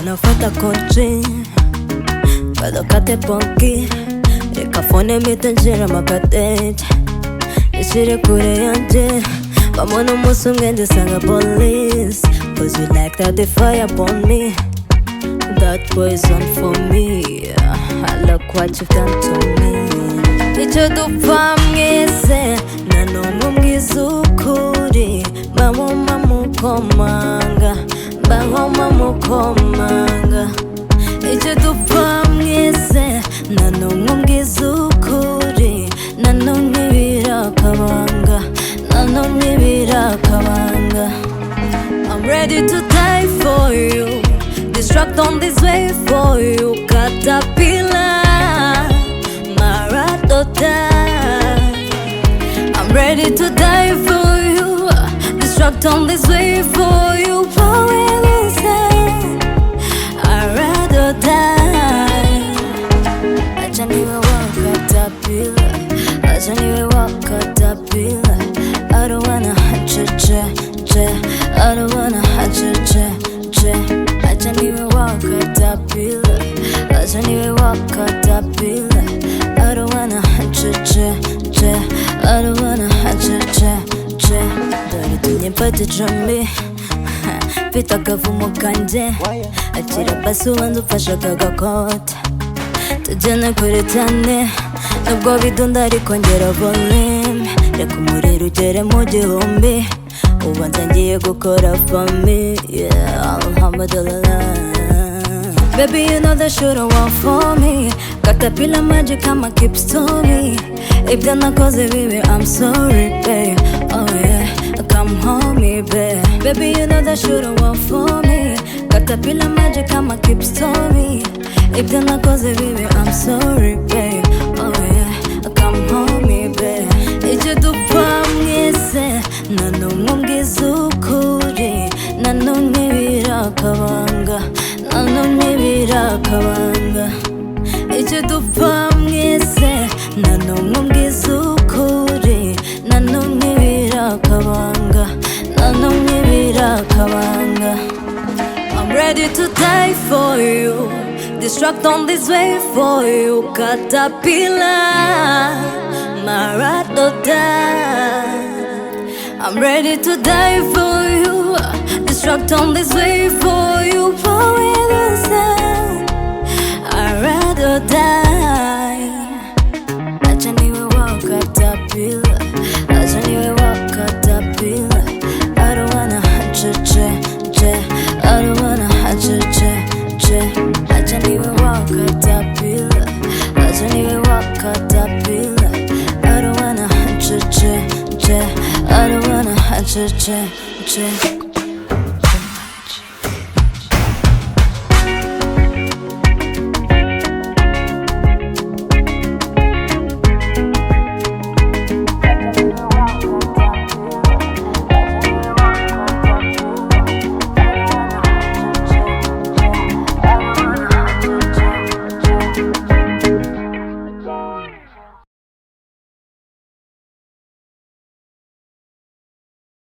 Nafata konji Bado kate ponki Reka phone mitanjira makadate Ishire kure yanje Bamona musu ngende sanga police Cause you like that they fire upon me That poison for me I look what you've done to me Icho dupfa mwese Nanongo mwizukuri Bamoma mukomanga Bangoma mukomanga Icho dupfa mwese Nanongo mwizukuri Nanongo birakabanga Nanongo birakabanga I'm ready to die for you Destruct on this way for you Katapilla I'm ready to die for you Destruct on this way for you I'd rather die Acha niwe wa Katapilla Acha niwe wa Katapilla I don't wanna I don't wanna Acha niwe wa Katapilla Acha niwe wa Katapilla I don't wanna I don't wanna Dore tunyempate jambi Fita kavumo kanje Akira basi ubanza ufashe aka gakota Tujyane kure cyane Nubwo bidunda ariko ngera volume Reka umuriro ugere mu gihumbi Ubanza ngiye gukora for me Yeah, alhamdulillah Baby, you know that you don't want for me Katapilla magic, I'ma keep story If they're not cause baby, I'm sorry, babe Oh yeah, come home, me, babe Baby, you know that you don't want for me Katapilla magic, I'ma keep story If they're not cause baby, I'm sorry, babe Oh yeah, come home, me, babe Ijo dupfa mwese Nanongo mwizukuri Nanongo birakabanga Nanongo birakabanga Ijo dupfa mwese Nanongo mwizukuri Nanongo birakabanga Nanongo birakabanga I'm ready to die for you Destruct on this way for you Katapilla I'm ready to die for you Destruct on this way for you I'd rather die Acha niwe wa Katapilla Acha niwe wa Katapilla I don't wanna I don't wanna Acha niwe wa Katapilla Acha niwe wa Katapilla I don't wanna I don't wanna